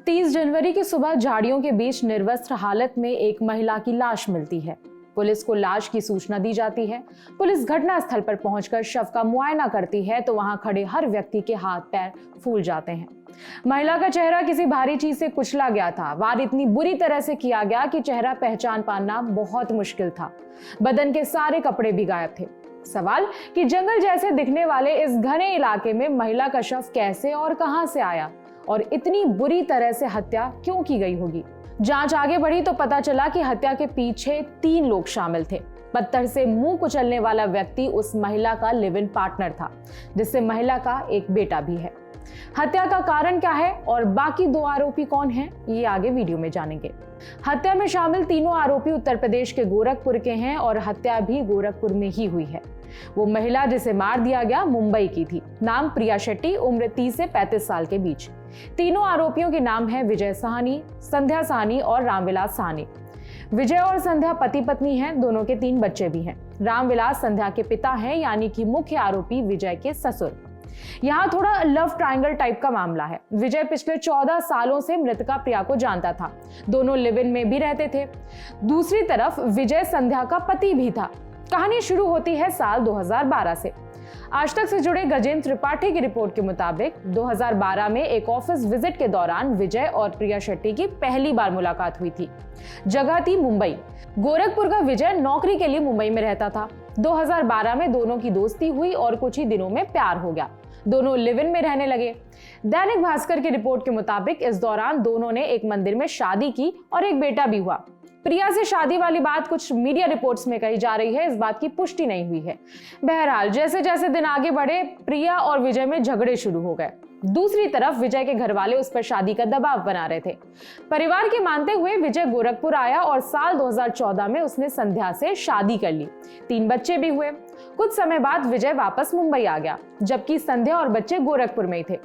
30 जनवरी की सुबह झाड़ियों के बीच निर्वस्त्र हालत में एक महिला की लाश मिलती है। पुलिस को लाश की सूचना दी जाती है। पुलिस घटनास्थल पर पहुंचकर शव का मुआयना करती है तो वहां खड़े हर व्यक्ति के हाथ पैर फूल जाते हैं। महिला का चेहरा किसी भारी चीज से कुचला गया था। वार इतनी बुरी तरह से किया गया कि चेहरा पहचान पाना बहुत मुश्किल था। बदन के सारे कपड़े भी गायब थे। सवाल कि जंगल जैसे दिखने वाले इस घने इलाके में महिला का शव कैसे और कहां से आया और इतनी बुरी तरह से हत्या क्यों की गई होगी। जांच आगे बढ़ी तो पता चला कि हत्या के पीछे 3 लोग शामिल थे। पत्थर से मुंह कुचलने वाला व्यक्ति उस महिला का लिव इन पार्टनर था, जिससे महिला का एक बेटा भी है। हत्या का कारण क्या है और बाकी 2 आरोपी कौन हैं, ये आगे वीडियो में जानेंगे। हत्या में शामिल तीनों आरोपी उत्तर प्रदेश के गोरखपुर के हैं और हत्या भी गोरखपुर में ही हुई है। वो महिला जिसे मार दिया गया मुंबई की थी। नाम प्रिया शेट्टी, उम्र 30 से 35 साल के बीच। तीनों आरोपियों के नाम हैं विजय साहनी, संध्या साहनी और रामविलास साहनी। विजय और संध्या पति पत्नी हैं। दोनों के 3 बच्चे भी हैं। रामविलास संध्या के पिता हैं, यानी कि मुख्य आरोपी विजय के ससुर। यहाँ थोड़ा लव ट्रायंगल टाइप का मामला है। विजय पिछले 14 सालों से मृतका प्रिया को जानता था। दोनों लिव इन में भी रहते थे। दूसरी तरफ विजय संध्या का पति भी था। कहानी शुरू होती है साल 2012 से। आज तक से जुड़े गजेंद्र त्रिपाठी की रिपोर्ट के मुताबिक 2012 में एक ऑफिस विजिट के दौरान विजय और प्रिया शेट्टी की पहली बार मुलाकात हुई थी। जगह थी मुंबई। गोरखपुर का विजय नौकरी के लिए मुंबई में रहता था। 2012 में दोनों की दोस्ती हुई और कुछ ही दिनों में प्यार हो गया। दोनों लिव इन में रहने लगे। दैनिक भास्कर की रिपोर्ट के मुताबिक इस दौरान दोनों ने एक मंदिर में शादी की और एक बेटा भी हुआ। प्रिया से शादी वाली बात कुछ मीडिया रिपोर्ट्स में कही जा रही है, इस बात की पुष्टि नहीं हुई है। बहरहाल जैसे जैसे दिन आगे बढ़े, प्रिया और विजय में झगड़े शुरू हो गए। दूसरी तरफ विजय के घर वाले उस पर शादी का दबाव बना रहे थे। परिवार के मानते हुए विजय गोरखपुर आया और साल 2014 में उसने संध्या से शादी कर ली। 3 बच्चे भी हुए। कुछ समय बाद विजय वापस मुंबई आ गया, जबकि संध्या और बच्चे गोरखपुर में ही थे।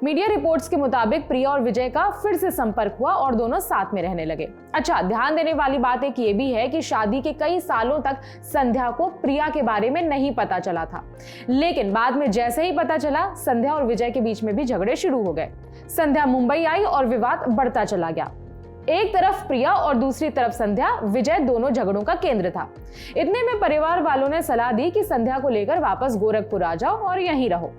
मीडिया रिपोर्ट्स के मुताबिक प्रिया और विजय का फिर से संपर्क हुआ और दोनों साथ में रहने लगे। अच्छा, ध्यान देने वाली बात एक ये भी है कि शादी के कई सालों तक संध्या को प्रिया के बारे में नहीं पता चला था, लेकिन बाद में जैसे ही पता चला, संध्या और विजय के बीच में भी झगड़े शुरू हो गए। संध्या मुंबई आई और विवाद बढ़ता चला गया। एक तरफ प्रिया और दूसरी तरफ संध्या, विजय दोनों झगड़ों का केंद्र था। इतने में परिवार वालों ने सलाह दी कि संध्या को लेकर वापस गोरखपुर आ जाओ और यहीं रहो।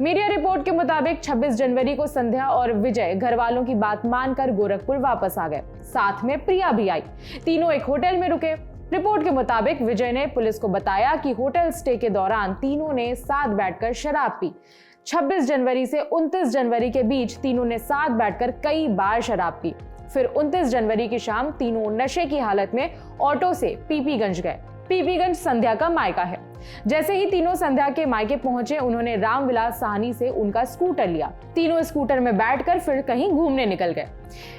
मीडिया रिपोर्ट के मुताबिक 26 जनवरी को संध्या और विजय घर वालों की बात मानकर गोरखपुर वापस आ गए। साथ में प्रिया भी आई। तीनों एक होटल में रुके। रिपोर्ट के मुताबिक विजय ने पुलिस को बताया कि होटल स्टे के दौरान तीनों ने साथ बैठकर शराब पी। 26 जनवरी से 29 जनवरी के बीच तीनों ने साथ बैठकर कई बार शराब पी। फिर 29 जनवरी की शाम तीनों नशे की हालत में ऑटो से पीपीगंज गए। पीपीगंज संध्या का मायका है। जैसे ही तीनों संध्या के मायके पहुंचे, उन्होंने रामविलास साहनी से उनका स्कूटर लिया। तीनों स्कूटर में बैठकर फिर कहीं घूमने निकल गए।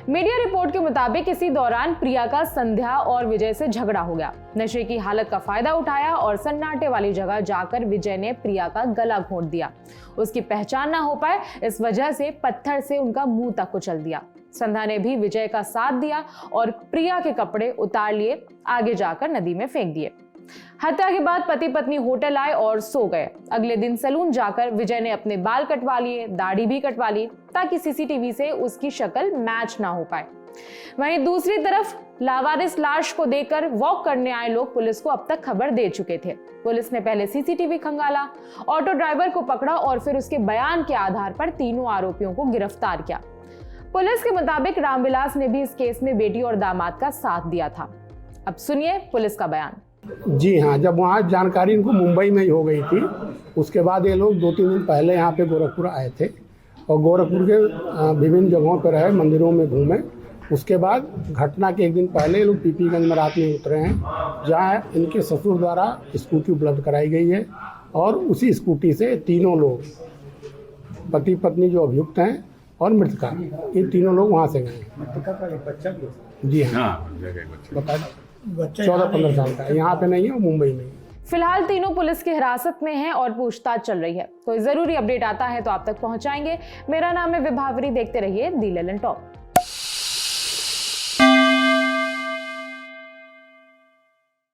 मीडिया रिपोर्ट के मुताबिक इसी दौरान प्रिया का संध्या और विजय से झगड़ा हो गया। नशे की हालत का फायदा उठाया और सन्नाटे वाली जगह जाकर विजय ने प्रिया का गला घोंट दिया। उसकी पहचान ना हो पाए, इस वजह से पत्थर से उनका मुंह तक कुचल दिया। संध्या ने भी विजय का साथ दिया और प्रिया के कपड़े उतार लिए, आगे जाकर नदी में फेंक दिए। हत्या के बाद पति पत्नी होटल आए और सो गए। अगले दिन सैलून जाकर विजय ने अपने बाल कटवा लिए, दाढ़ी भी कटवा ली, ताकि सीसीटीवी से उसकी शक्ल मैच ना हो पाए। वहीं दूसरी तरफ लावारिस लाश को देखकर वॉक करने आए लोग पुलिस को अब तक खबर दे चुके थे। पुलिस ने पहले सीसीटीवी खंगाला, ऑटो ड्राइवर को पकड़ा और फिर उसके बयान के आधार पर तीनों आरोपियों को गिरफ्तार किया। पुलिस के मुताबिक रामविलास ने भी इस केस में बेटी और दामाद का साथ दिया था। अब सुनिए पुलिस का बयान। जी हाँ, जब वहाँ जानकारी इनको मुंबई में ही हो गई थी, उसके बाद ये लोग 2-3 दिन पहले यहाँ पे गोरखपुर आए थे और गोरखपुर के विभिन्न जगहों पर रहे, मंदिरों में घूमे। उसके बाद घटना के एक दिन पहले ये लोग पीपीगंज में रात में उतरे हैं, जहाँ इनके ससुर द्वारा स्कूटी उपलब्ध कराई गई है और उसी स्कूटी से तीनों लोग, पति पत्नी जो अभियुक्त हैं और मृतका, ये तीनों लोग वहाँ से गए। बच्चा जी हाँ, बता 14-15 साल का, यहाँ पे नहीं है, मुंबई में। फिलहाल तीनों पुलिस की हिरासत में हैं और पूछताछ चल रही है। कोई जरूरी अपडेट आता है तो आप तक पहुंचाएंगे। मेरा नाम है विभावरी। देखते रहिए दी लेलन टॉप।